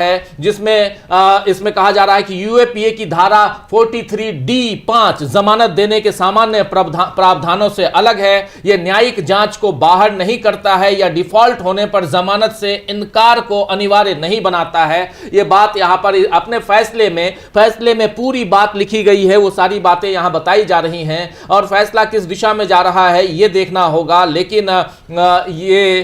है, जिसमें इसमें कहा जा रहा है कि यूएपीए की धारा 43D5 जमानत देने के सामान्य प्रावधानों से अलग है। यह न्यायिक जांच को बाहर नहीं करता है या डिफॉल्ट होने पर जमानत से इनकार को अनिवार्य नहीं बनाता है। यह बात यहां पर अपने फैसले में पूरी बात लिखी गई है, वो सारी बातें यहां बताई जा रही हैं और फैसला किस दिशा में जा रहा है यह देखना होगा। लेकिन ये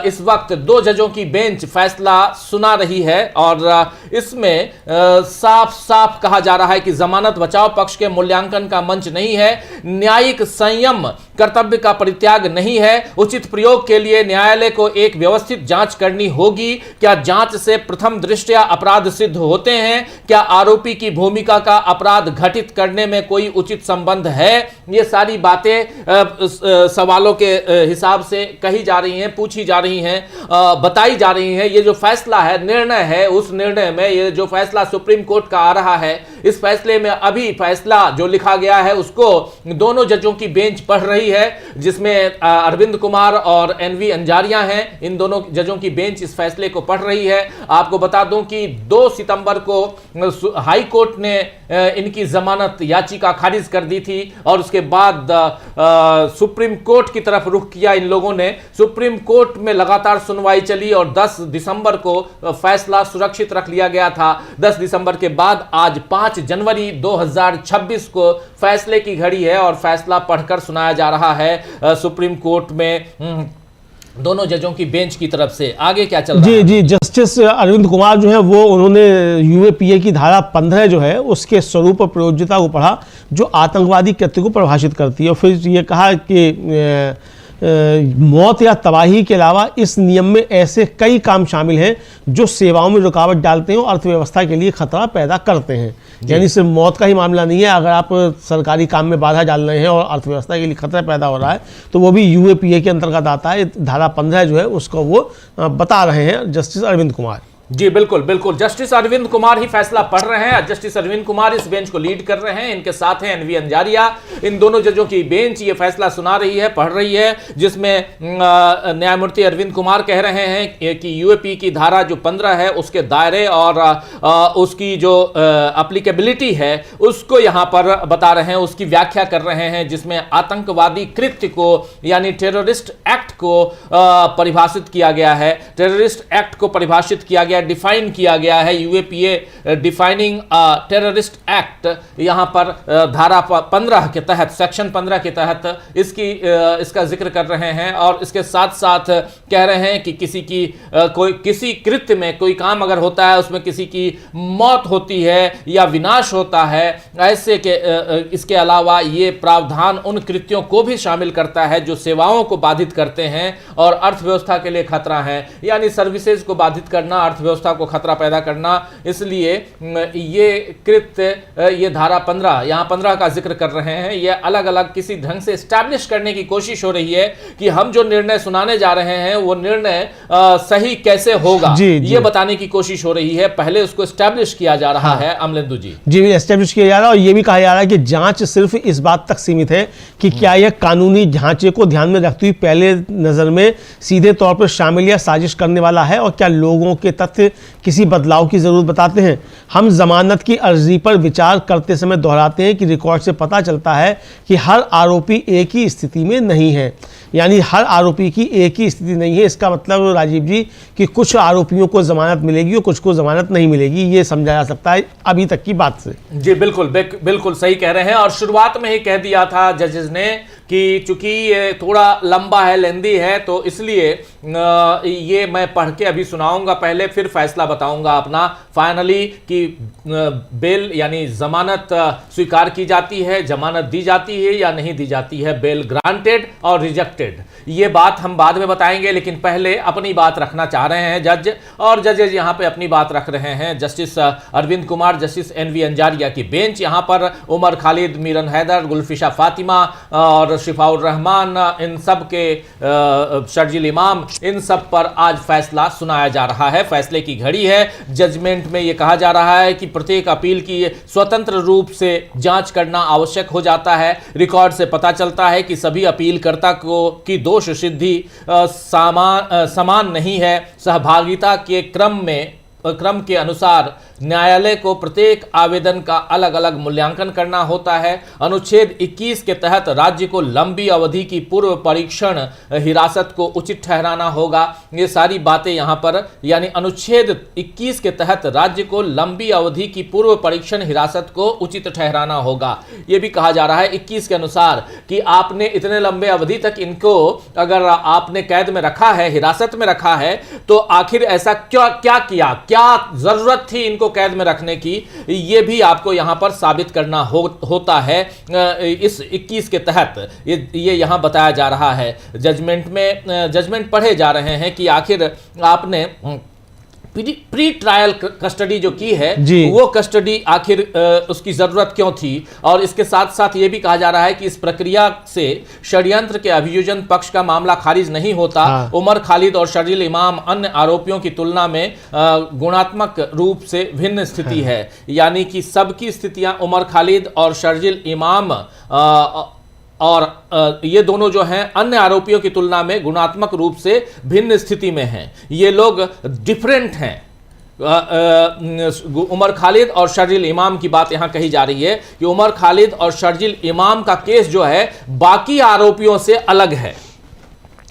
इस वक्त 2 जजों की बेंच फैसला सुना रही है और इसमें साफ साफ कहा जा रहा है कि जमानत बचाव पक्ष के मूल्यांकन का मंच नहीं है, न्यायिक संयम कर्तव्य का परित्याग नहीं है। उचित प्रयोग के लिए न्यायालय को एक व्यवस्थित जांच करनी होगी। क्या जांच से प्रथम दृष्टया अपराध सिद्ध होते हैं? क्या आरोपी की भूमिका का अपराध घटित करने में कोई उचित संबंध है? ये सारी बातें सवालों के हिसाब से कही जा रही हैं, पूछी जा रही हैं, बताई जा रही हैं। ये जो फैसला है, निर्णय है, उस निर्णय में ये जो फैसला सुप्रीम कोर्ट का आ रहा है, इस फैसले में अभी फैसला जो लिखा गया है उसको दोनों जजों की बेंच पढ़ रही है, जिसमें अरविंद कुमार और एनवी अंजारिया हैं। इन दोनों जजों की बेंच इस फैसले को पढ़ रही है। आपको बता दूं कि 2 सितंबर को हाई कोर्ट ने इनकी जमानत याचिका खारिज कर दी थी और उसके बाद सुप्रीम कोर्ट की तरफ रुख किया इन लोगों ने। सुप्रीम कोर्ट में लगातार सुनवाई चली और 10 दिसंबर को फैसला सुरक्षित रख लिया गया था। 10 दिसंबर के बाद आज 5 जनवरी 2026 को फैसले की घड़ी है और फैसला पढ़कर सुनाया जा रहा है सुप्रीम कोर्ट में दोनों जजों की बेंच की तरफ से। आगे क्या चल रहा है? जी, जस्टिस अरविंद कुमार जो है वो उन्होंने यूएपीए की धारा 15 जो है उसके स्वरूप और प्रयोज्यता को पढ़ा, जो आतंकवादी कृत्य को परिभाषित करती है, और फिर ये कहा कि मौत या तबाही के अलावा इस नियम में ऐसे कई काम शामिल हैं जो सेवाओं में रुकावट डालते हैं और अर्थव्यवस्था के लिए खतरा पैदा करते हैं। यानी सिर्फ मौत का ही मामला नहीं है, अगर आप सरकारी काम में बाधा डाल रहे हैं और अर्थव्यवस्था के लिए खतरा पैदा हो रहा है तो वो भी यूएपीए के अंतर्गत आता है। धारा 15 जो है उसको वो बता रहे हैं जस्टिस अरविंद कुमार। जी बिल्कुल बिल्कुल, जस्टिस अरविंद कुमार ही फैसला पढ़ रहे हैं। जस्टिस अरविंद कुमार इस बेंच को लीड कर रहे हैं, इनके साथ हैं एनवी अंजारिया। इन दोनों जजों की बेंच ये फैसला सुना रही है, पढ़ रही है, जिसमें न्यायमूर्ति अरविंद कुमार कह रहे हैं कि यूएपी की धारा जो 15 है उसके दायरे और उसकी जो एप्लीकेबिलिटी है उसको यहां पर बता रहे हैं, उसकी व्याख्या कर रहे हैं, जिसमें आतंकवादी कृत्य को यानी टेररिस्ट एक्ट को परिभाषित किया गया है। टेररिस्ट एक्ट को परिभाषित किया गया, डिफाइन किया गया है। यूएपीए डिफाइनिंग टेररिस्ट एक्ट, यहां पर धारा 15 के तहत, सेक्शन 15 के तहत इसका जिक्र कर रहे हैं और इसके साथ साथ कह रहे हैं कि किसी कृत्य में कोई काम अगर होता है उसमें किसी की मौत होती है या विनाश होता है, ऐसे के इसके अलावा ये प्रावधान उन कृत्यों को भी शामिल करता है जो सेवाओं को बाधित करते हैं और अर्थव्यवस्था के लिए खतरा है, यानी सर्विसेज को बाधित करना, अर्थव्यवस्था को खतरा पैदा करना। इसलिए ये कृत्य, ये धारा 15, यहां 15 का जिक्र कर रहे हैं, ये अलग अलग किसी ढंग से एस्टैब्लिश करने की कोशिश हो रही है कि हम जो निर्णय सुनाने जा रहे हैं वो निर्णय सही कैसे होगा, ये बताने की कोशिश हो रही है। पहले उसको एस्टैब्लिश किया जा रहा है। अमलेंदु जी एस्टैब्लिश किया जा रहा है और ये भी कहा जा रहा है कि जांच सिर्फ इस बात तक सीमित है कि क्या यह कानूनी ढांचे को ध्यान में रखती हुई पहले नजर में सीधे तौर पर शामिल या साजिश करने वाला है और क्या लोगों के तथ्य किसी बदलाव की जरूरत बताते हैं। हम जमानत की अर्जी पर विचार करते समय दोहराते हैं कि रिकॉर्ड से पता चलता है कि हर आरोपी एक ही स्थिति में नहीं है, यानी हर आरोपी की एक ही स्थिति नहीं है। इसका मतलब राजीव जी कि कुछ आरोपियों को जमानत मिलेगी और कुछ को जमानत नहीं मिलेगी, ये समझा जा सकता है अभी तक की बात से। जी बिल्कुल बिल्कुल सही कह रहे हैं और शुरुआत में ही कह दिया था जजेस ने कि चूंकि ये थोड़ा लंबा है, लेंदी है, तो इसलिए ये मैं पढ़ के अभी सुनाऊंगा पहले, फिर फैसला बताऊंगा अपना फाइनली कि बेल यानी जमानत स्वीकार की जाती है, जमानत दी जाती है या नहीं दी जाती है, बेल ग्रांटेड और रिजेक्टेड, ये बात हम बाद में बताएंगे। लेकिन पहले अपनी बात रखना चाह रहे हैं जज, और जजेज यहां पे अपनी बात रख रहे हैं। Justice Arvind Kumar, justice NV Anjaria की बेंच, यहां पर उमर खालिद, मीरन हैदर, गुलफिशा फातिमा और शिफाउर रहमान, इन सब के शर्जिल इमाम, इन सब पर आज फैसला सुनाया जा रहा है। फैसले की घड़ी है। जजमेंट में यह कहा जा रहा है कि प्रत्येक अपील की स्वतंत्र रूप से जांच करना आवश्यक हो जाता है। रिकॉर्ड से पता चलता है कि सभी अपीलकर्ता की दोष सिद्धि समान नहीं है। सहभागिता के क्रम में क्रम के अनुसार न्यायालय को प्रत्येक आवेदन का अलग अलग मूल्यांकन करना होता है। अनुच्छेद 21 के तहत राज्य को लंबी अवधि की पूर्व परीक्षण हिरासत को उचित ठहराना होगा। ये सारी बातें यहां पर, यानी अनुच्छेद 21 के तहत राज्य को लंबी अवधि की पूर्व परीक्षण हिरासत को उचित ठहराना होगा। यह भी कहा जा रहा है 21 के अनुसार कि आपने इतने लंबे अवधि तक इनको अगर आपने कैद में रखा है, हिरासत में रखा है, तो आखिर ऐसा क्या किया, क्या जरूरत थी इनको कैद में रखने की, यह भी आपको यहां पर साबित करना होता है इस 21 के तहत। ये यहां बताया जा रहा है। जजमेंट पढ़े जा रहे हैं कि आखिर आपने प्री ट्रायल कस्टडी जो की है वो कस्टडी आखिर उसकी जरूरत क्यों थी। और इसके साथ साथ ये भी कहा जा रहा है कि इस प्रक्रिया से षड्यंत्र के अभियोजन पक्ष का मामला खारिज नहीं होता। उमर खालिद और शर्जील इमाम अन्य आरोपियों की तुलना में गुणात्मक रूप से भिन्न स्थिति है, यानी कि सबकी स्थितियां उमर खालिद और शर्जील इमाम और ये दोनों जो हैं अन्य आरोपियों की तुलना में गुणात्मक रूप से भिन्न स्थिति में हैं। ये लोग डिफरेंट हैं। उमर खालिद और शर्जील इमाम की बात यहां कही जा रही है कि उमर खालिद और शर्जील इमाम का केस जो है बाकी आरोपियों से अलग है,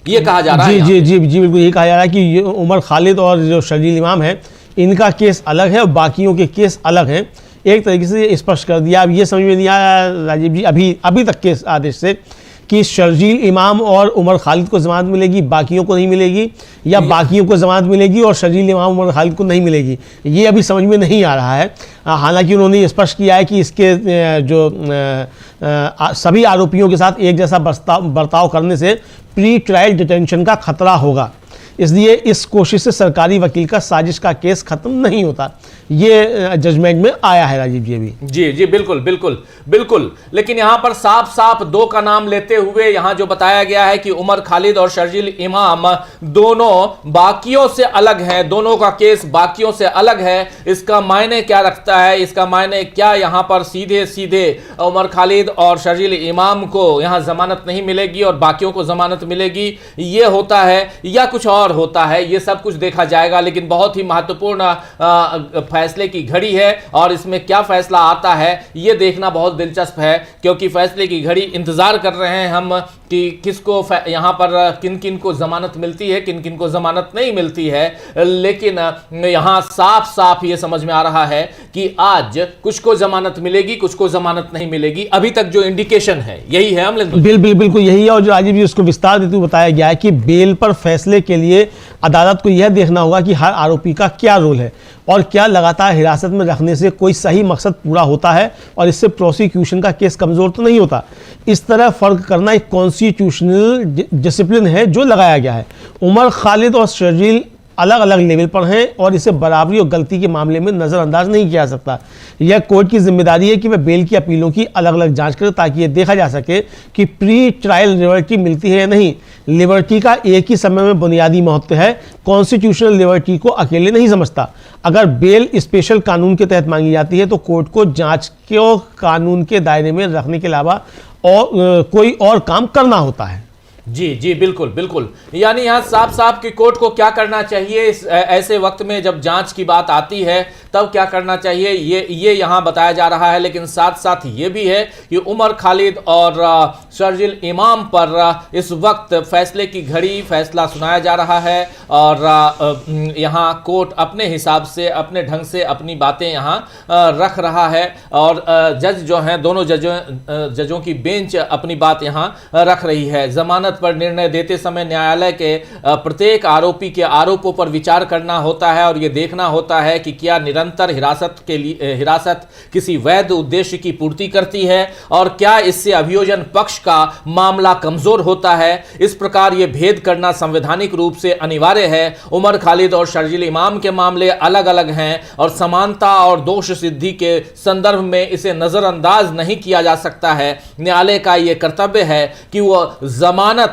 ये कहा जा रहा है। जी जी जी बिल्कुल ये कहा जा रहा है कि उमर खालिद और जो शर्जील इमाम है इनका केस अलग है और बाकियों के केस अलग हैं। एक तरीके से स्पष्ट कर दिया। अब ये समझ में नहीं आया राजीव जी अभी तक के आदेश से कि शर्जील इमाम और उमर खालिद को जमानत मिलेगी, बाकियों को नहीं मिलेगी, या बाकियों को जमानत मिलेगी और शर्जील इमाम उमर खालिद को नहीं मिलेगी, ये अभी समझ में नहीं आ रहा है। हालांकि उन्होंने स्पष्ट किया है कि इसके जो सभी आरोपियों के साथ एक जैसा बर्ताव करने से प्री ट्रायल डिटेंशन का खतरा होगा, इसलिए इस कोशिश से सरकारी वकील का साजिश का केस खत्म नहीं होता। ये जजमेंट में आया है राजीव जी अभी। जी जी बिल्कुल बिल्कुल बिल्कुल। लेकिन यहां पर साफ साफ दो का नाम लेते हुए यहां जो बताया गया है कि उमर खालिद और शर्जील इमाम दोनों बाकियों से अलग हैं, दोनों का केस बाकियों से अलग है। इसका मायने क्या रखता है? इसका मायने क्या यहां पर सीधे सीधे उमर खालिद और शर्जील इमाम को यहां जमानत नहीं मिलेगी और बाकियों को जमानत मिलेगी, ये होता है या कुछ और होता है? ये सब कुछ देखा जाएगा। लेकिन बहुत ही महत्वपूर्ण फैसले की घड़ी है और इसमें क्या फैसला आता है यह देखना बहुत दिलचस्प है, क्योंकि फैसले की घड़ी इंतजार कर रहे हैं हम कि किसको यहां पर किन किन को जमानत मिलती है, किन किन को जमानत नहीं मिलती है। लेकिन यहां साफ साफ ये समझ में आ रहा है कि आज कुछ को जमानत मिलेगी, कुछ को जमानत नहीं मिलेगी। अभी तक जो इंडिकेशन है यही है। बिल्कुल यही है। और जो राजीव जी उसको विस्तार देते हुए बताया गया है कि बेल पर फैसले के लिए अदालत को यह देखना होगा कि हर आरोपी का क्या रोल है और क्या लगातार हिरासत में रखने से कोई सही मकसद पूरा होता है और इससे प्रोसिक्यूशन का केस कमजोर तो नहीं होता। इस तरह फर्क करना एक कॉन्स्टिट्यूशनल डिसिप्लिन है जो लगाया गया है। उमर खालिद और शर्जील अलग अलग लेवल पर हैं और इसे बराबरी और गलती के मामले में नज़रअंदाज नहीं किया जा सकता। यह कोर्ट की जिम्मेदारी है कि वह बेल की अपीलों की अलग अलग जांच करे ताकि यह देखा जा सके कि प्री ट्रायल लिबर्टी मिलती है या नहीं। लिबर्टी का एक ही समय में बुनियादी महत्व है, कॉन्स्टिट्यूशनल लिबर्टी को अकेले नहीं समझता। अगर बेल स्पेशल कानून के तहत मांगी जाती है तो कोर्ट को जांच को कानून के दायरे में रखने के अलावा और कोई और काम करना होता है। जी जी बिल्कुल बिल्कुल। यानी यहाँ साफ साफ कि कोर्ट को क्या करना चाहिए इस ऐसे वक्त में जब जांच की बात आती है तब क्या करना चाहिए ये यहाँ बताया जा रहा है। लेकिन साथ साथ ये भी है कि उमर खालिद और शर्जील इमाम पर इस वक्त फैसले की घड़ी, फैसला सुनाया जा रहा है और यहाँ कोर्ट अपने हिसाब से, अपने ढंग से अपनी बातें यहाँ रख रहा है और जज जो हैं, दोनों जजों की बेंच अपनी बात यहाँ रख रही है। जमानत पर निर्णय देते समय न्यायालय के प्रत्येक आरोपी के आरोपों पर विचार करना होता है और यह देखना होता है कि क्या निरंतर हिरासत किसी वैध उद्देश्य की पूर्ति करती है और क्या इससे अभियोजन पक्ष का मामला कमजोर होता है। इस प्रकार यह भेद करना संवैधानिक रूप से अनिवार्य है। उमर खालिद और शर्जील इमाम के मामले अलग अलग हैं और समानता और दोष सिद्धि के संदर्भ में इसे नजरअंदाज नहीं किया जा सकता है। न्यायालय का यह कर्तव्य है कि वह जमानत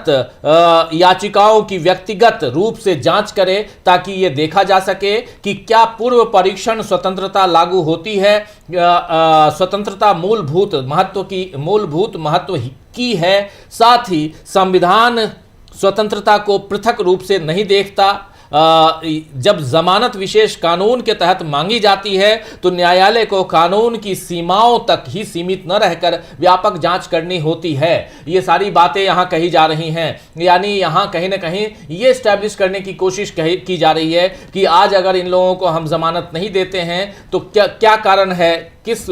याचिकाओं की व्यक्तिगत रूप से जांच करे ताकि यह देखा जा सके कि क्या पूर्व परीक्षण स्वतंत्रता लागू होती है। स्वतंत्रता मूलभूत महत्व की है। साथ ही संविधान स्वतंत्रता को पृथक रूप से नहीं देखता। जब जमानत विशेष कानून के तहत मांगी जाती है तो न्यायालय को कानून की सीमाओं तक ही सीमित न रहकर व्यापक जांच करनी होती है। ये सारी बातें यहां कही जा रही हैं, यानी यहां कहीं ना कहीं ये स्टैब्लिश करने की कोशिश की जा रही है कि आज अगर इन लोगों को हम जमानत नहीं देते हैं तो क्या कारण है, किस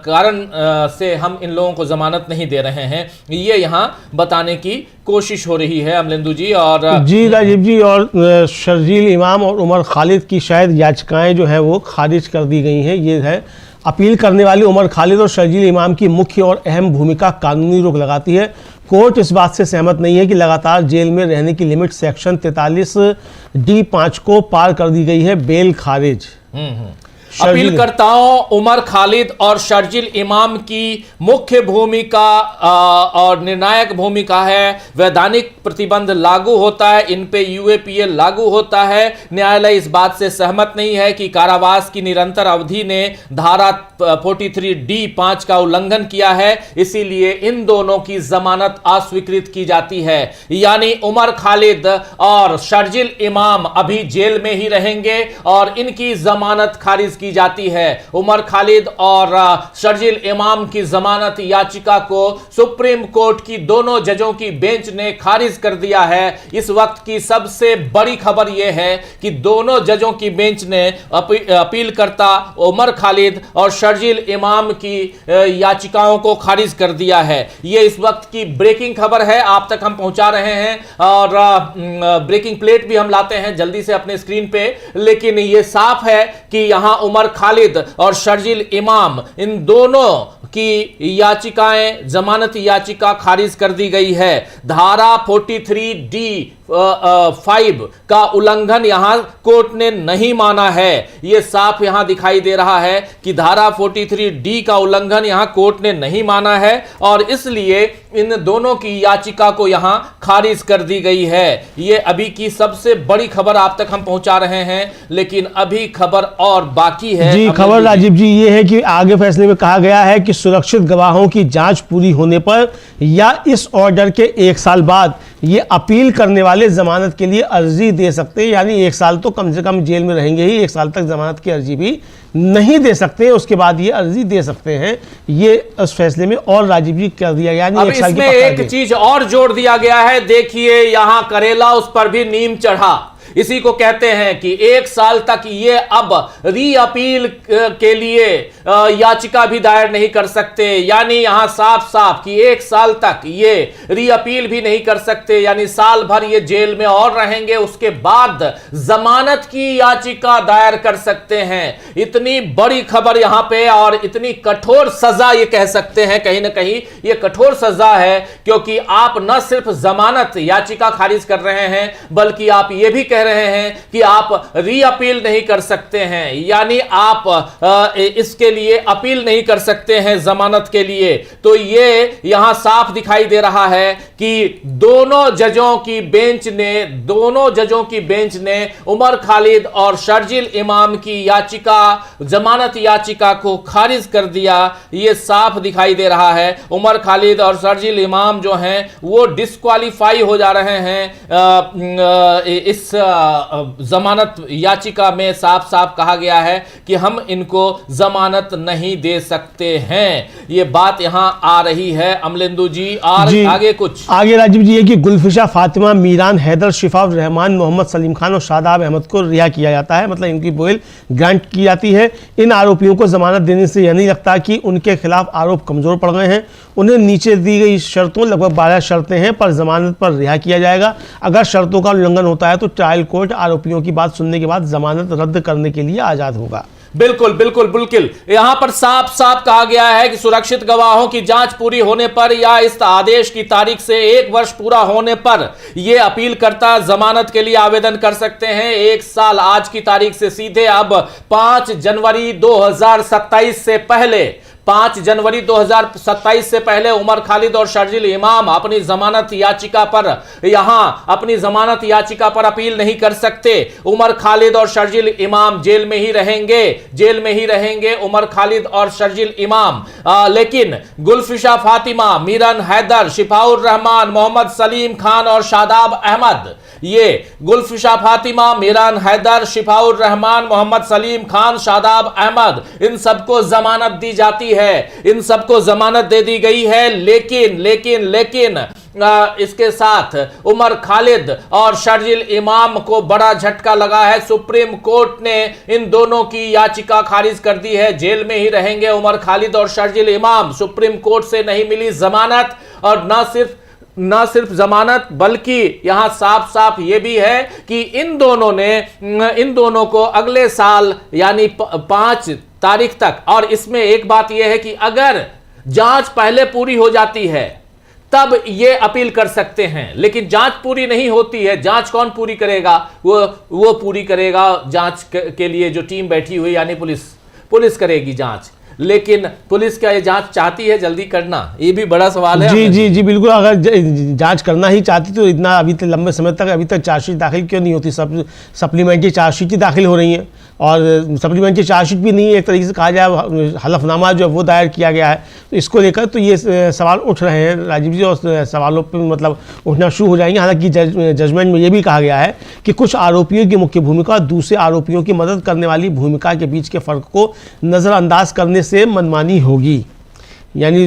कारण से हम इन लोगों को जमानत नहीं दे रहे हैं, ये यहां बताने की कोशिश हो रही है अमलेंदु जी। और जी राजीव जी, और शर्जील इमाम और उमर खालिद की शायद याचिकाएं जो है वो खारिज कर दी गई हैं। ये है, अपील करने वाली उमर खालिद और शर्जील इमाम की मुख्य और अहम भूमिका कानूनी रोक लगाती है। कोर्ट इस बात से सहमत नहीं है कि लगातार जेल में रहने की लिमिट सेक्शन 43D5 को पार कर दी गई है। बेल खारिज। अपीलकर्ताओं उमर खालिद और शर्जील इमाम की मुख्य भूमिका और निर्णायक भूमिका है। वैधानिक प्रतिबंध लागू होता है, इन पे यूएपीए लागू होता है। न्यायालय इस बात से सहमत नहीं है कि कारावास की निरंतर अवधि ने धारा 43D5 का उल्लंघन किया है, इसीलिए इन दोनों की जमानत अस्वीकृत की जाती है। यानी उमर खालिद और शर्जील इमाम अभी जेल में ही रहेंगे और इनकी जमानत खारिज की जाती है। उमर खालिद और शर्जील इमाम की जमानत याचिका को सुप्रीम कोर्ट की दोनों जजों की बेंच ने खारिज कर दिया है। इस वक्त की सबसे बड़ी खबर यह है कि दोनों जजों की बेंच ने अपीलकर्ता उमर खालिद और शर्जील इमाम की याचिकाओं को खारिज कर दिया है। यह इस वक्त की ब्रेकिंग खबर है, आप तक हम पहुंचा रहे हैं और ब्रेकिंग प्लेट भी हम लाते हैं जल्दी से अपने स्क्रीन पे। लेकिन यह साफ है कि यहां उमर खालिद और शर्जील इमाम, इन दोनों की याचिकाएं, जमानत याचिका खारिज कर दी गई है। धारा 43D5 का उल्लंघन यहां कोर्ट ने नहीं माना है। यह साफ यहां दिखाई दे रहा है कि धारा 43D का उल्लंघन यहां कोर्ट ने नहीं माना है और इसलिए इन दोनों की याचिका को यहां खारिज कर दी गई है। यह अभी की सबसे बड़ी खबर आप तक हम पहुंचा रहे हैं, लेकिन अभी खबर और बाकी है। जी, खबर राजीव जी ये है कि आगे फैसले में कहा गया है कि सुरक्षित गवाहों की जांच पूरी होने पर या इस ऑर्डर के 1 साल बाद ये अपील करने वाले जमानत के लिए अर्जी दे सकते हैं। यानी 1 साल तो कम से कम जेल में रहेंगे ही, 1 साल तक जमानत की अर्जी भी नहीं दे सकते, उसके बाद ये अर्जी दे सकते हैं। ये उस फैसले में और राजीव जी कर दिया, यानी अब इसमें एक चीज और जोड़ दिया गया है। देखिए यहां करेला, उस पर भी नीम चढ़ा। इसी को कहते हैं कि 1 साल तक ये अब री अपील के लिए याचिका भी दायर नहीं कर सकते। यानी यहां साफ साफ कि 1 साल तक ये री अपील भी नहीं कर सकते, यानी साल भर ये जेल में और रहेंगे, उसके बाद जमानत की याचिका दायर कर सकते हैं। इतनी बड़ी खबर यहां पे और इतनी कठोर सजा, ये कह सकते हैं कहीं ना कहीं ये कठोर सजा है, क्योंकि आप न सिर्फ जमानत याचिका खारिज कर रहे हैं बल्कि आप ये भी कह रहे हैं कि आप री अपील नहीं कर सकते हैं। यानी आप इसके लिए अपील नहीं कर सकते हैं जमानत के लिए। तो ये यहां साफ दिखाई दे रहा है कि दोनों जजों की बेंच ने उमर खालिद और शर्जील इमाम की याचिका, जमानत याचिका को खारिज कर दिया। ये साफ दिखाई दे रहा है उमर खालिद और शर्जील इमाम जो हैं वो डिस्क्वालीफाई हो जा रहे हैं। इस जमानत याचिका में साफ साफ कहा गया है कि हम इनको जमानत नहीं दे सकते हैं। ये बात यहां आ रही है अमलेंदु जी। आगे कुछ आगे राजीव जी है कि गुलफिशा फातिमा, मीरान हैदर, शिफा रहमान, मोहम्मद सलीम खान और शादाब अहमद को रिहा किया जाता है, मतलब इनकी बेल ग्रांट की जाती है। इन आरोपियों को जमानत देने से यह नहीं लगता कि उनके खिलाफ आरोप कमजोर पड़ गए हैं। उन्हें नीचे दी गई शर्तों, लगभग 12 शर्तें हैं, पर जमानत पर रिहा किया जाएगा। अगर शर्तों का उल्लंघन होता है तो ट्रायल कोर्ट आरोपियों की बात सुनने के बाद जमानत रद्द करने के लिए आजाद होगा। बिल्कुल बिल्कुल बिल्कुल, यहां पर साफ साफ कहा गया है कि सुरक्षित गवाहों की जांच पूरी होने पर या इस आदेश की तारीख से 1 वर्ष पूरा होने पर यह अपीलकर्ता जमानत के लिए आवेदन कर सकते हैं। 1 साल आज की तारीख से सीधे अब 5 जनवरी 2027 से पहले 5 जनवरी 2027 से पहले उमर खालिद और शर्जील इमाम अपनी जमानत याचिका पर अपील नहीं कर सकते। उमर खालिद और शर्जील इमाम जेल में ही रहेंगे उमर खालिद और शर्जील इमाम। लेकिन गुलफिशा फातिमा, मीरान हैदर, शिफाउर रहमान, मोहम्मद सलीम खान और शादाब अहमद, ये गुलफिशा फातिमा, मीरान हैदर, शिफाउर रहमान, मोहम्मद सलीम खान, शादाब अहमद, इन सबको जमानत दी जाती है, इन सबको जमानत दे दी गई है। लेकिन इसके साथ उमर खालिद और शर्जिल इमाम को बड़ा झटका लगा है। सुप्रीम कोर्ट ने इन दोनों की याचिका खारिज कर दी है। जेल में ही रहेंगे उमर खालिद और शर्जिल इमाम। सुप्रीम कोर्ट से नहीं मिली जमानत, और ना सिर्फ जमानत बल्कि यहां साफ साफ यह भी है कि इन दोनों को अगले साल यानी 5 तारीख तक, और इसमें एक बात यह है कि अगर जांच पहले पूरी हो जाती है तब ये अपील कर सकते हैं, लेकिन जांच पूरी नहीं होती है। जांच कौन पूरी करेगा? वो पूरी करेगा जांच के लिए जो टीम बैठी हुई यानी पुलिस करेगी जांच। लेकिन पुलिस क्या ये जांच चाहती है जल्दी करना? ये भी बड़ा सवाल है। जी बिल्कुल, अगर जांच करना ही चाहती तो इतना अभी तक लंबे समय तक अभी तक चार्जशीट दाखिल क्यों नहीं होती? सप्लीमेंट्री चार्जशीट ही दाखिल हो रही है, और सप्लीमेंट्री चार्जशीट भी नहीं है, एक तरीके से कहा जाए हलफनामा जो है वो दायर किया गया है। तो इसको लेकर तो ये सवाल उठ रहे हैं राजीव जी, और सवालों पर मतलब उठना शुरू हो जाएंगे। हालांकि जजमेंट में ये भी कहा गया है कि कुछ आरोपियों की मुख्य भूमिका और दूसरे आरोपियों की मदद करने वाली भूमिका के बीच के फर्क को नज़रअंदाज करने से मनमानी होगी, यानी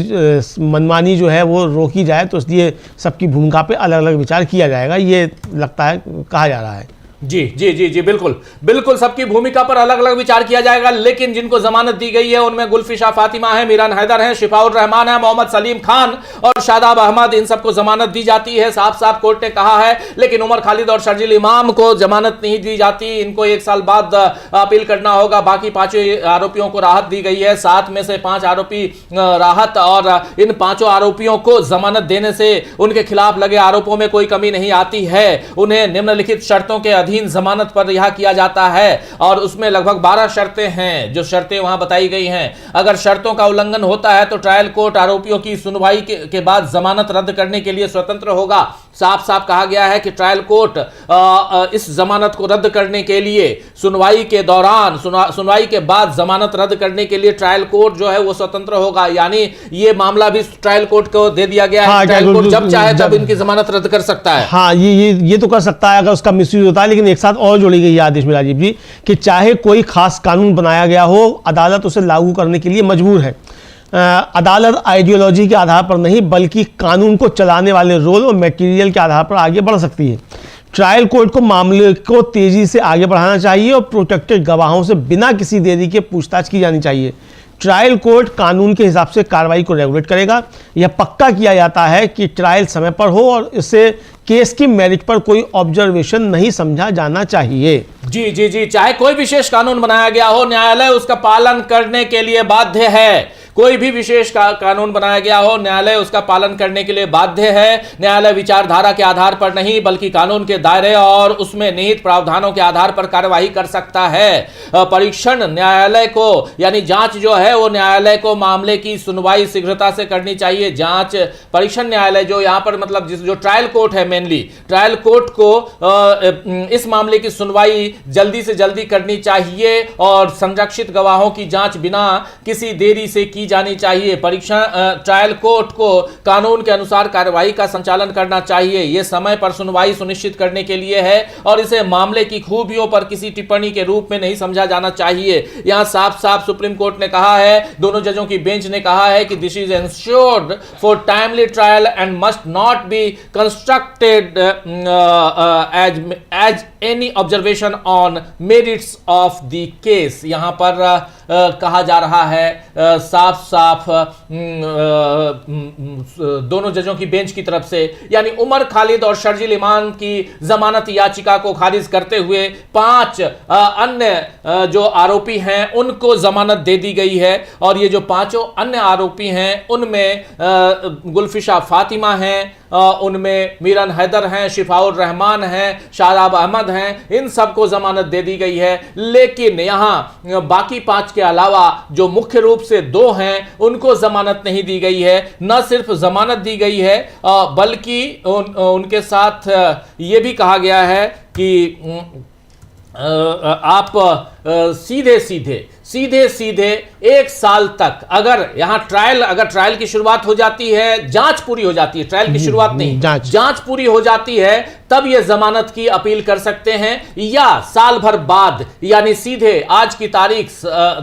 मनमानी जो है वो रोकी जाए, तो इसलिए सबकी भूमिका पे अलग अलग विचार किया जाएगा, ये लगता है कहा जा रहा है। जी बिल्कुल सबकी भूमिका पर अलग अलग विचार किया जाएगा। लेकिन जिनको जमानत दी गई है उनमें गुलफिशा फातिमा है, मीरान हैदर है, शिफाउर रहमान है, मोहम्मद सलीम खान और शादाब अहमद, इन सबको जमानत दी जाती है, साफ साफ कोर्ट ने कहा है। लेकिन उमर खालिद और शर्जिल इमाम को जमानत नहीं दी जाती, इनको 1 साल बाद अपील करना होगा। बाकी 5 आरोपियों को राहत दी गई है, 7 में से 5 आरोपी राहत, और इन 5 आरोपियों को जमानत देने से उनके खिलाफ लगे आरोपों में कोई कमी नहीं आती है। उन्हें निम्नलिखित शर्तों के अधीन जमानत पर रिहा किया जाता है, और उसमें लगभग 12 शर्तें हैं जो शर्तें वहां बताई गई हैं। अगर शर्तों का उल्लंघन होता है तो ट्रायल कोर्ट आरोपियों की सुनवाई के बाद जमानत रद्द करने के लिए स्वतंत्र होगा। साफ साफ कहा गया है कि ट्रायल कोर्ट इस जमानत को रद्द करने के लिए सुनवाई के दौरान, सुनवाई के बाद जमानत रद्द करने के लिए ट्रायल कोर्ट जो है वो स्वतंत्र होगा। यानी ये मामला भी ट्रायल कोर्ट को दे दिया गया है। ट्रायल कोर्ट जब चाहे तब इनकी जमानत रद्द कर सकता है। हाँ, ये तो कर सकता है अगर उसका मिसयूज होता है। लेकिन एक साथ और जोड़ी गई है आदेश में राजीव जी कि चाहे कोई खास कानून बनाया गया हो, अदालत उसे लागू करने के लिए मजबूर है। अदालत आइडियोलॉजी के आधार पर नहीं बल्कि कानून को चलाने वाले रोल और मटेरियल के आधार पर आगे बढ़ सकती है। ट्रायल कोर्ट को मामले को तेजी से आगे बढ़ाना चाहिए और प्रोटेक्टेड गवाहों से बिना किसी देरी के पूछताछ की जानी चाहिए। ट्रायल कोर्ट कानून के हिसाब से कार्रवाई को रेगुलेट करेगा। यह पक्का किया जाता है कि ट्रायल समय पर हो और इसे केस की मेरिट पर कोई ऑब्जर्वेशन नहीं समझा जाना चाहिए। जी चाहे कोई विशेष कानून बनाया गया हो, न्यायालय उसका पालन करने के लिए बाध्य है। कोई भी विशेष कानून बनाया गया हो, न्यायालय उसका पालन करने के लिए बाध्य है। न्यायालय विचारधारा के आधार पर नहीं बल्कि कानून के दायरे और उसमें निहित प्रावधानों के आधार पर कार्यवाही कर सकता है। परीक्षण न्यायालय को यानी जांच जो है वो न्यायालय को मामले की सुनवाई शीघ्रता से करनी चाहिए। जांच परीक्षण न्यायालय जो यहां पर मतलब जो ट्रायल कोर्ट है, मेनली ट्रायल कोर्ट को इस मामले की सुनवाई जल्दी से जल्दी करनी चाहिए और संरक्षित गवाहों की जांच बिना किसी देरी से की जानी चाहिए। परीक्षण ट्रायल कोर्ट को कानून के अनुसार कार्यवाही का संचालन करना चाहिए। यह समय पर सुनवाई सुनिश्चित करने के लिए है और इसे मामले की खूबियों पर किसी टिप्पणी के रूप में नहीं समझा जाना चाहिए। यहां साफ साफ सुप्रीम कोर्ट ने कहा है, दोनों जजों की बेंच ने कहा है कि this is ensured for timely trial and must not be constructed as any observation on merits of the case. यहां पर कहा जा रहा है साफ दोनों जजों की बेंच की तरफ से, यानी उमर खालिद और शर्जिल इमाम की जमानत याचिका को खारिज करते हुए 5 अन्य जो आरोपी हैं उनको जमानत दे दी गई है। और ये जो 5 अन्य आरोपी हैं उनमें गुलफिशा फातिमा हैं, उनमें मीरान हैदर हैं, शिफाउर रहमान हैं, शादाब अहमद हैं, इन सबको जमानत दे दी गई है। लेकिन यहां बाकी 5 के अलावा जो मुख्य रूप से 2 हैं उनको जमानत नहीं दी गई है। न सिर्फ जमानत दी गई है बल्कि उनके साथ ये भी कहा गया है कि आप सीधे सीधे 1 साल तक अगर यहां ट्रायल की शुरुआत हो जाती है, जांच पूरी हो जाती है, ट्रायल की शुरुआत नहीं, जांच पूरी हो जाती है, तब यह जमानत की अपील कर सकते हैं, या साल भर बाद यानी सीधे आज की तारीख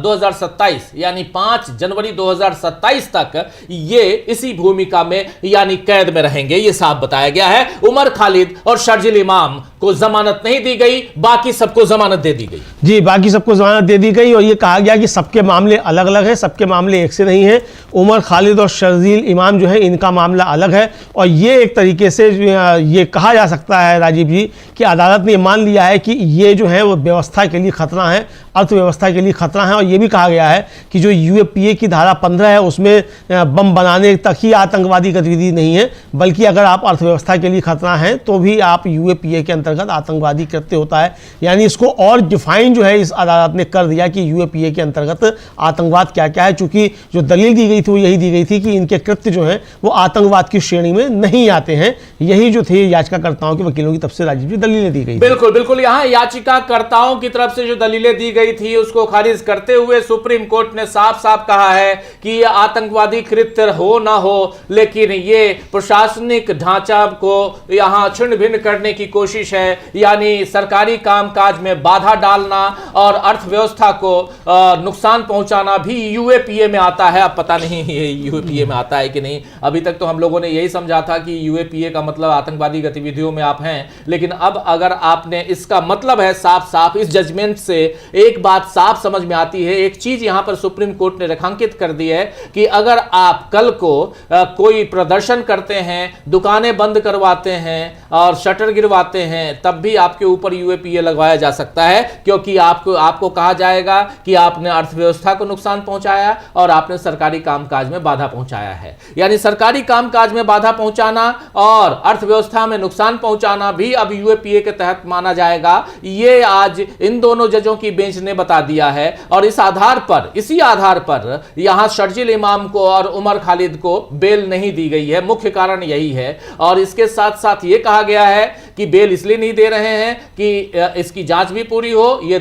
2027 यानी 5 जनवरी 2027 तक ये इसी भूमिका में यानी कैद में रहेंगे। यह साफ बताया गया है। उमर खालिद और शर्जिल इमाम को जमानत नहीं दी गई, बाकी सबको जमानत दे दी गई। जी, बाकी सबको जमानत दे दी गई और ये कहा गया कि सबके मामले अलग अलग हैं, सबके मामले एक से नहीं हैं। उमर खालिद और शर्जील इमाम जो है इनका मामला अलग है और ये एक तरीके से ये कहा जा सकता है राजीव जी कि अदालत ने मान लिया है कि ये जो है वो व्यवस्था के लिए खतरा है, अर्थव्यवस्था के लिए खतरा है। और ये भी कहा गया है कि जो यूएपीए की धारा 15 है उसमें बम बनाने तक ही आतंकवादी गतिविधि नहीं है, बल्कि अगर आप अर्थव्यवस्था के लिए खतरा हैं तो भी आप यूएपीए के अंतर्गत आतंकवादी कृत्य होता है। यानी इसको और डिफाइन जो है इस अदालत ने कर दिया कि यूएपीए के अंतर्गत आतंकवाद क्या क्या है, चूंकि जो दलील दी गई थी वो यही दी गई थी कि इनके कृत्य जो है वो आतंकवाद की श्रेणी में नहीं आते हैं। यही जो थे याचिकाकर्ताओं के वकीलों की तरफ से राजीव जी दलीलें दी गई। बिल्कुल बिल्कुल, यहां याचिकाकर्ताओं की तरफ से जो दलीलें दी गई थी उसको खारिज करते हुए सुप्रीम कोर्ट ने साफ साफ कहा है कि यह आतंकवादी कृत्य हो ना हो, लेकिन ये प्रशासनिक ढांचा को यहां छिन्न भिन्न करने की कोशिश है, यानी सरकारी कामकाज में बाधा डालना और अर्थव्यवस्था को नुकसान पहुंचाना भी यूएपीए में आता है। अब पता नहीं ये यूएपीए में आता है कि नहीं। अभी तक तो हम लोगों ने यही समझा था कि यूएपीए का मतलब आतंकवादी गतिविधियों में आप हैं, लेकिन अब अगर आपने इसका मतलब है साफ साफ इस जजमेंट से एक बात साफ समझ में आती है। एक चीज यहां पर सुप्रीम कोर्ट ने रेखांकित कर दी है कि अगर आप कल को कोई प्रदर्शन करते हैं, दुकानें बंद करवाते हैं और शटर गिरवाते हैं, तब भी आपके ऊपर यूएपीए लगवाया जा सकता है, क्योंकि आपको कहा जाएगा कि आपने अर्थव्यवस्था को नुकसान पहुंचाया और आपने सरकारी कामकाज में बाधा पहुंचाया है। यानी सरकारी कामकाज में बाधा पहुंचाना और अर्थव्यवस्था में नुकसान पहुंचाना भी अब यूएपीए के तहत माना जाएगा। ये आज इन दोनों जजों की बेंच ने बता दिया है और इसी आधार पर यहां शर्जिल इमाम को और उमर खालिद को बेल नहीं दी गई है। मुख्य कारण यही है। और इसके साथ साथ यह कहा गया है कि बेल इसलिए नहीं दे रहे हैं कि इसकी जांच भी पूरी हो। ये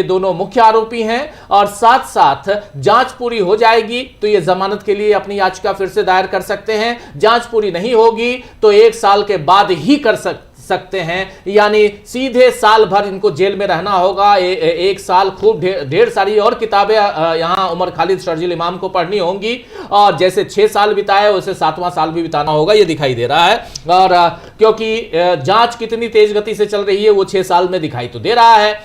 दोनों मुख्य आरोपी हैं और साथ साथ जांच पूरी हो जाएगी तो ये जमानत के लिए अपनी याचिका फिर से दायर कर सकते हैं। जांच पूरी नहीं होगी तो 1 साल के बाद ही कर सकते हैं, यानी सीधे साल भर इनको जेल में रहना होगा। 1 साल खूब ढेर सारी और किताबें यहां उमर खालिद शर्जिल इमाम को पढ़नी होंगी और जैसे 6 साल बिताए वैसे 7वां साल भी बिताना होगा, ये दिखाई दे रहा है। और क्योंकि जांच कितनी तेज गति से चल रही है वो 6 साल में दिखाई तो दे रहा है,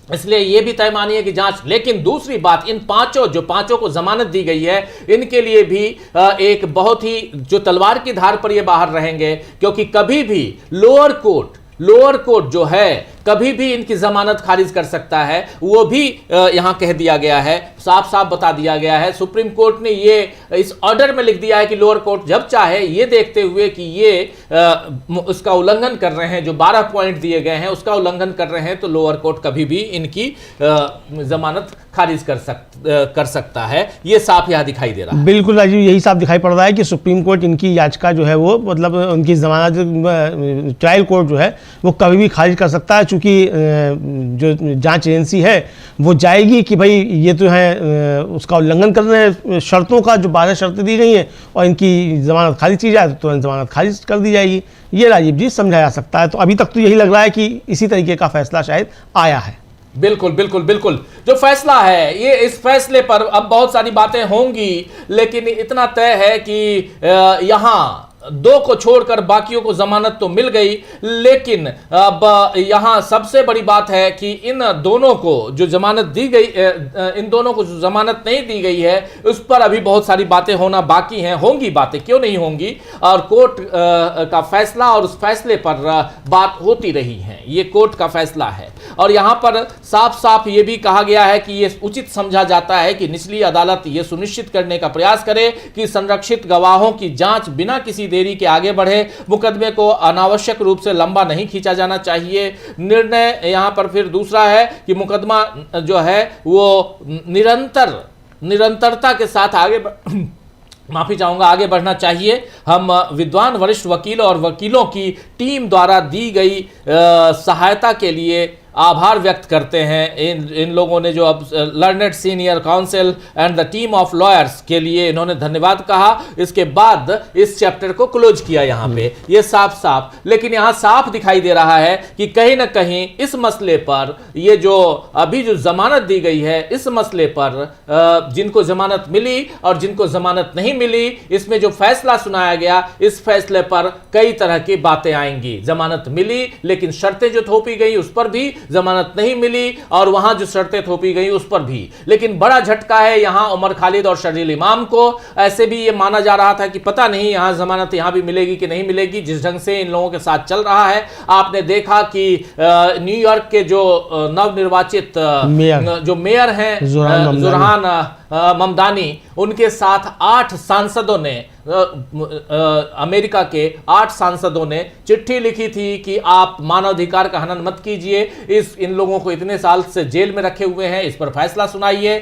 इसलिए यह भी तय मानिए कि जांच। लेकिन दूसरी बात, इन पांचों को जमानत दी गई है, इनके लिए भी एक बहुत ही जो तलवार की धार पर ये बाहर रहेंगे, क्योंकि कभी भी लोअर कोर्ट जो है कभी भी इनकी जमानत खारिज कर सकता है। वो भी यहां कह दिया गया है, साफ साफ बता दिया गया है। सुप्रीम कोर्ट ने ये इस ऑर्डर में लिख दिया है कि लोअर कोर्ट जब चाहे, ये देखते हुए कि ये उसका उल्लंघन कर रहे हैं, जो 12 पॉइंट दिए गए हैं उसका उल्लंघन कर रहे हैं, तो लोअर कोर्ट कभी भी इनकी जमानत खारिज कर सकता है। ये साफ यहां दिखाई दे रहा है। बिल्कुल राजीव, यही साफ दिखाई पड़ रहा है कि सुप्रीम कोर्ट इनकी याचिका जो है वो मतलब उनकी जमानत ट्रायल कोर्ट जो है वो कभी भी खारिज कर सकता है, चूंकि जो जांच एजेंसी है वो जाएगी कि भाई ये तो है उसका उल्लंघन कर रहे हैं शर्तों का, जो 12 शर्तें दी गई हैं, और इनकी जमानत खारिज की जाए तो तुरंत जमानत खारिज कर दी जाएगी। ये राजीव जी समझा जा सकता है। तो अभी तक तो यही लग रहा है कि इसी तरीके का फैसला शायद आया है। बिल्कुल बिल्कुल बिल्कुल, जो फैसला है ये, इस फैसले पर अब बहुत सारी बातें होंगी, लेकिन इतना तय है कि यहां 2 को छोड़कर बाकियों को जमानत तो मिल गई, लेकिन अब यहां सबसे बड़ी बात है कि इन दोनों को जो जमानत दी गई, इन दोनों को जो जमानत नहीं दी गई है उस पर अभी बहुत सारी बातें होना बाकी हैं। होंगी बातें, क्यों नहीं होंगी, और कोर्ट का फैसला और उस फैसले पर बात होती रही है। ये कोर्ट का फैसला है और यहां पर साफ साफ ये भी कहा गया है कि यह उचित समझा जाता है कि निचली अदालत यह सुनिश्चित करने का प्रयास करे कि संरक्षित गवाहों की जांच बिना किसी देरी के आगे बढ़े, मुकदमे को अनावश्यक रूप से लंबा नहीं खींचा जाना चाहिए। निर्णय यहां पर फिर दूसरा है कि मुकदमा जो है वो निरंतरता के साथ आगे बढ़ना चाहिए। हम विद्वान वरिष्ठ वकील और वकीलों की टीम द्वारा दी गई सहायता के लिए आभार व्यक्त करते हैं इन लोगों ने, जो अब learned senior council and the team of lawyers के लिए इन्होंने धन्यवाद कहा। इसके बाद इस चैप्टर को क्लोज किया यहाँ पे, ये साफ साफ, लेकिन यहाँ साफ दिखाई दे रहा है कि कहीं ना कहीं इस मसले पर, ये जो अभी जो जमानत दी गई है, इस मसले पर जिनको जमानत मिली और जिनको जमानत नहीं मिली, इसमें जो फैसला सुनाया गया, इस फैसले पर कई तरह की बातें आएंगी। जमानत मिली लेकिन शर्तें जो थोपी गई उस पर भी, जमानत नहीं मिली और वहां जो शर्तें थोपी गई उस पर भी। लेकिन बड़ा झटका है यहां उमर खालिद और शर्जील इमाम को। ऐसे भी यह माना जा रहा था कि पता नहीं यहां जमानत यहां भी मिलेगी कि नहीं मिलेगी, जिस ढंग से इन लोगों के साथ चल रहा है। आपने देखा कि न्यूयॉर्क के जो नवनिर्वाचित जो मेयर हैं जुरहान ममदानी, उनके साथ 8 सांसदों ने, अमेरिका के 8 सांसदों ने चिट्ठी लिखी थी कि आप मानवाधिकार का हनन मत कीजिए, इन लोगों को इतने साल से जेल में रखे हुए हैं, इस पर फैसला सुनाइए।